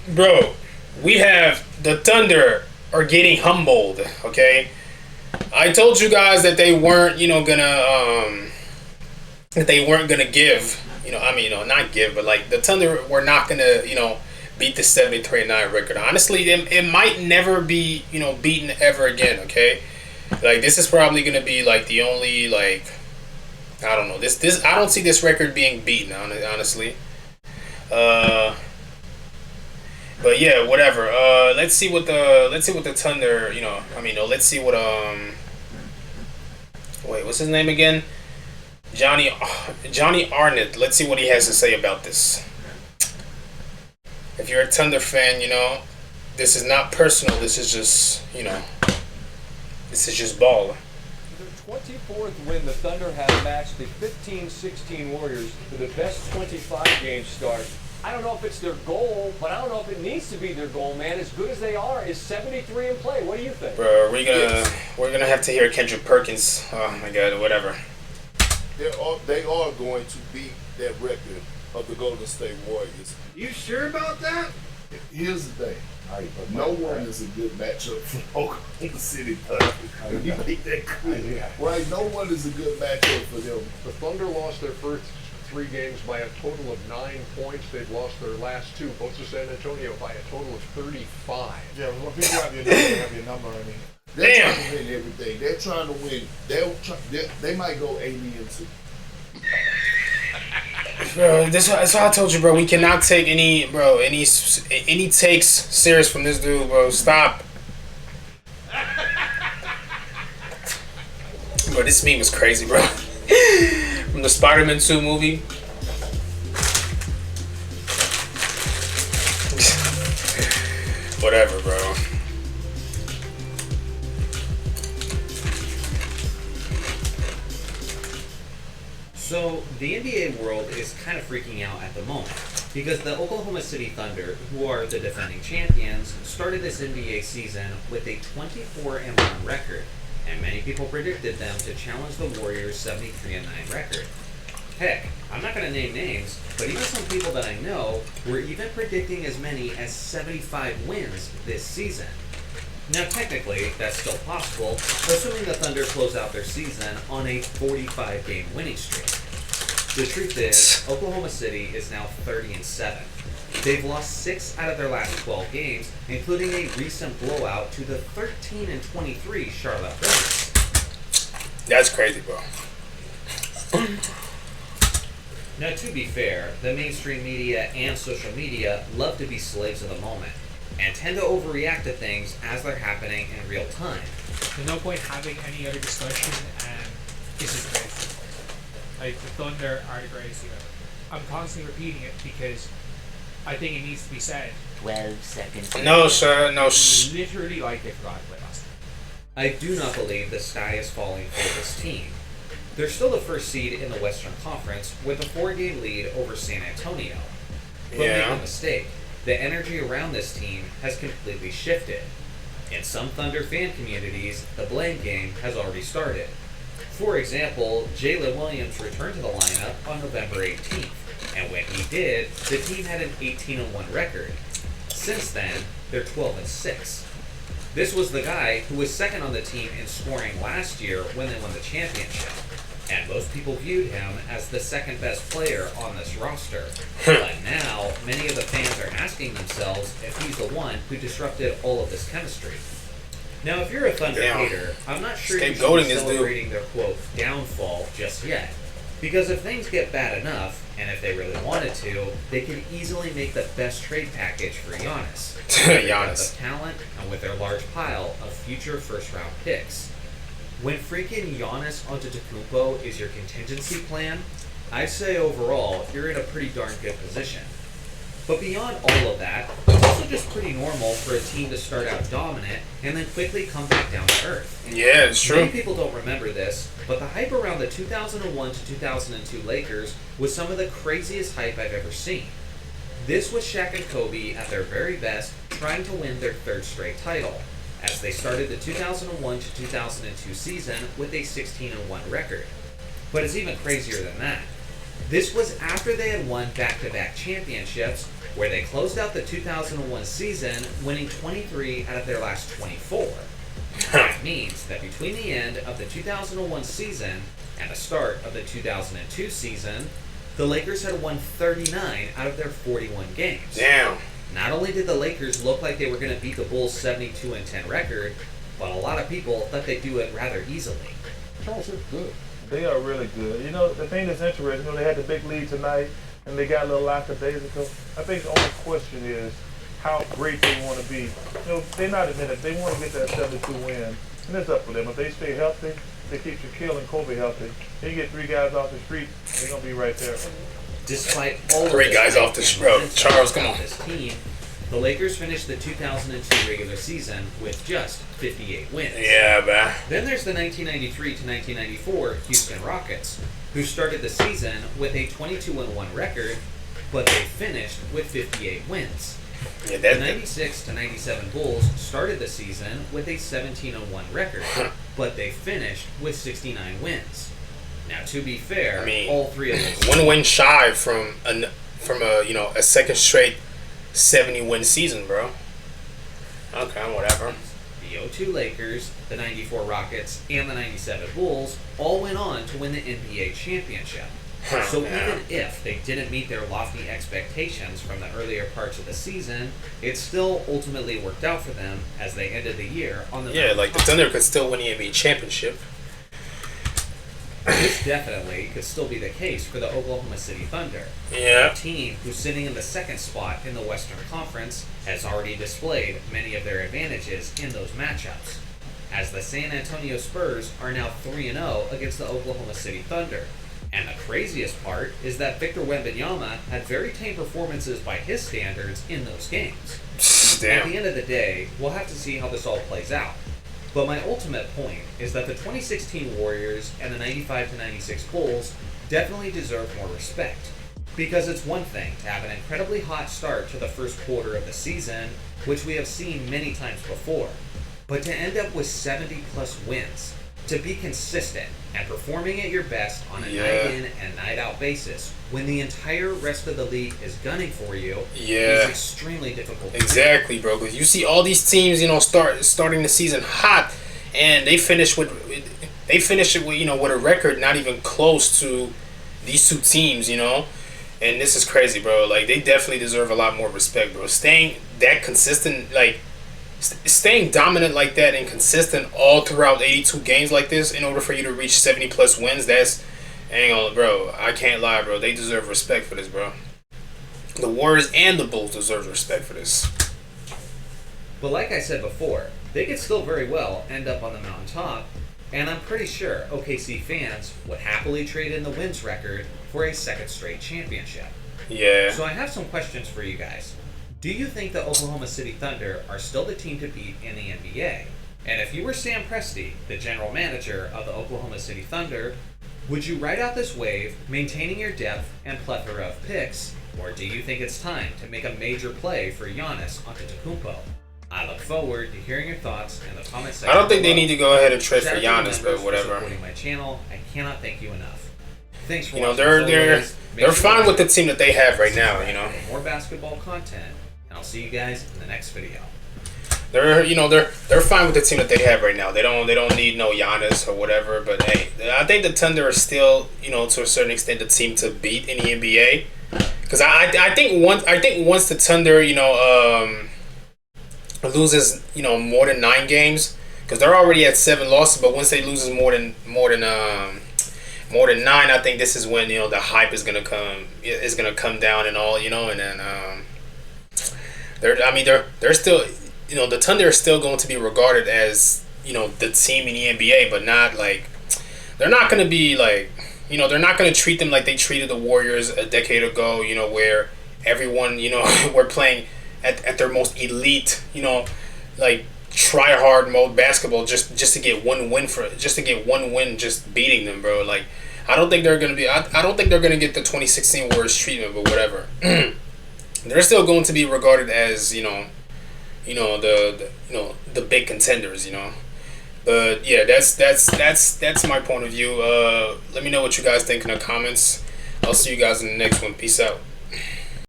bro, we have the Thunder are getting humbled. Okay, I told you guys that they weren't, that they weren't gonna give. Not give, but like the Thunder were not gonna, beat the 73-9 record. Honestly, it might never be, beaten ever again. Okay, like this is probably gonna be like the only like I don't know. This I don't see this record being beaten. Honestly. Uh, but yeah, whatever. Let's see what the Thunder. Let's see what Wait, what's his name again? Johnny Arnott. Let's see what he has to say about this. If you're a Thunder fan, this is not personal. This is just ball. Their 24th win, the Thunder have matched the 15-16 Warriors for the best 25-game start. I don't know if it's their goal, but I don't know if it needs to be their goal, man. As good as they are, is 73 in play? What do you think? Bro, we're gonna have to hear Kendrick Perkins. Oh my God, whatever. They are going to beat that record of the Golden State Warriors. You sure about that? Here's the thing. No one is a good matchup for Oklahoma City Thunder. You make that clear. Right? No one is a good matchup for them. The Thunder lost their first 3 games by a total of 9 points. They've lost their last 2, both to San Antonio, by a total of 35. Yeah, when people have your number, they have your number. I mean, they're trying to win everything. They're trying to win. They might go alien too. Bro, that's why I told you, bro. We cannot take any takes serious from this dude, bro. Stop. Bro, this meme was crazy, bro. From the Spider-Man 2 movie. Whatever, bro. So, the NBA world is kind of freaking out at the moment because the Oklahoma City Thunder, who are the defending champions, started this NBA season with a 24-1 record, and many people predicted them to challenge the Warriors' 73-9 record. Heck, I'm not going to name names, but even some people that I know were even predicting as many as 75 wins this season. Now, technically, that's still possible, assuming the Thunder close out their season on a 45-game winning streak. The truth is, Oklahoma City is now 30-7. They've lost 6 out of their last 12 games, including a recent blowout to the 13-23 Charlotte Hornets. That's crazy, bro. Now, to be fair, the mainstream media and social media love to be slaves of the moment and tend to overreact to things as they're happening in real time. There's no point having any other discussion, and this is crazy. Like, the Thunder are the greatest team ever. I'm constantly repeating it because I think it needs to be said. 12 seconds. No, sir. No. Literally like they forgot to play last time. I do not believe the sky is falling for this team. They're still the first seed in the Western Conference with a 4-game lead over San Antonio. But make no mistake, the energy around this team has completely shifted. In some Thunder fan communities, the blame game has already started. For example, Jalen Williams returned to the lineup on November 18th, and when he did, the team had an 18-1 record. Since then, they're 12-6. This was the guy who was second on the team in scoring last year when they won the championship, and most people viewed him as the second best player on this roster. But now, many of the fans are asking themselves if he's the one who disrupted all of this chemistry. Now, if you're a Thunder hater, I'm not sure you should be celebrating their, quote, downfall just yet. Because if things get bad enough, and if they really wanted to, they could easily make the best trade package for Giannis. Giannis. Of talent, and with their large pile of future first-round picks. When freaking Giannis Antetokounmpo is your contingency plan, I'd say overall, you're in a pretty darn good position. But beyond all of that, it's also just pretty normal for a team to start out dominant and then quickly come back down to earth. Yeah, it's true. Many people don't remember this, but the hype around the 2001 to 2002 Lakers was some of the craziest hype I've ever seen. This was Shaq and Kobe at their very best, trying to win their 3rd straight title, as they started the 2001 to 2002 season with a 16-1 record. But it's even crazier than that. This was after they had won back-to-back championships, where they closed out the 2001 season, winning 23 out of their last 24. That means that between the end of the 2001 season and the start of the 2002 season, the Lakers had won 39 out of their 41 games. Damn. Not only did the Lakers look like they were going to beat the Bulls' 72-10 record, but a lot of people thought they'd do it rather easily. Charles is good. They are really good. You know, the thing that's interesting, they had the big lead tonight, and they got a little lackadaisical. I think the only question is how great they want to be. You know, they're not admitting they want to get that 72 win, and it's up for them. If they stay healthy, they keep Shaquille and Kobe healthy. They get 3 guys off the street, they're gonna be right there. Despite all 3 guys off the street. Charles, come on. This team, the Lakers finished the 2002 regular season with just 58 wins. Yeah, man. Then there's the 1993 to 1994 Houston Rockets, who started the season with a 22-1 record, but they finished with 58 wins. Yeah, The 96 to 97 Bulls started the season with a 17-1 record, but they finished with 69 wins. Now, to be fair, I mean, all 3 of those 1 win shy from a second straight 70-win season, bro. Okay, whatever. the 02 Lakers, the 94 Rockets, and the 97 Bulls all went on to win the NBA championship. So Yeah. even if they didn't meet their lofty expectations from the earlier parts of the season, it still ultimately worked out for them as they ended the year on the Yeah, like the Thunder could still win the NBA championship. This definitely could still be the case for the Oklahoma City Thunder. Yeah. A team who's sitting in the second spot in the Western Conference has already displayed many of their advantages in those matchups, as the San Antonio Spurs are now 3-0 against the Oklahoma City Thunder. And the craziest part is that Victor Wembanyama had very tame performances by his standards in those games. At the Damn. end of the day, we'll have to see how this all plays out. But my ultimate point is that the 2016 Warriors and the 95 to 96 Bulls definitely deserve more respect. Because it's one thing to have an incredibly hot start to the first quarter of the season, which we have seen many times before, but to end up with 70 plus wins, to be consistent and performing at your best on a night in and night out basis when the entire rest of the league is gunning for you is extremely difficult to do. Exactly, bro. Because you see all these teams, starting the season hot, and they finish with with a record not even close to these 2 teams, And this is crazy, bro. Like, they definitely deserve a lot more respect, bro. Staying that consistent, like, staying dominant like that and consistent all throughout 82 games like this in order for you to reach 70 plus wins, hang on, bro. I can't lie, bro. They deserve respect for this, bro. The Warriors and the Bulls deserve respect for this. But like I said before, they could still very well end up on the mountaintop, and I'm pretty sure OKC fans would happily trade in the wins record for a second straight championship. Yeah. So I have some questions for you guys. Do you think the Oklahoma City Thunder are still the team to beat in the NBA? And if you were Sam Presti, the general manager of the Oklahoma City Thunder, would you ride out this wave, maintaining your depth and plethora of picks, or do you think it's time to make a major play for Giannis Antetokounmpo? I look forward to hearing your thoughts in the comment section. I don't think they below. need to go ahead and trade Shout for out to the Giannis, members but for whatever. supporting my channel. I cannot thank you enough. Thanks for You know, watching. they're as always. Make they're sure fine to with the team that they have right now. for more basketball content, and I'll see you guys in the next video. They're fine with the team that they have right now. They don't need no Giannis or whatever. But hey, I think the Thunder are still, to a certain extent, the team to beat in the NBA. Because I think once the Thunder loses more than 9 games, because they're already at 7 losses, but once they loses more than 9, I think this is when the hype is gonna come down and all, and then they're still, the Thunder are still going to be regarded as the team in the NBA, but not like they're not gonna be like they're not gonna treat them like they treated the Warriors a decade ago, where everyone were playing at their most elite, like try hard mode basketball just to get one win just beating them, bro. Like I don't think they're gonna get the 2016 Warriors treatment, but whatever. They're still going to be regarded as the big contenders, But yeah, that's my point of view. Let me know what you guys think in the comments. I'll see you guys in the next one. Peace out.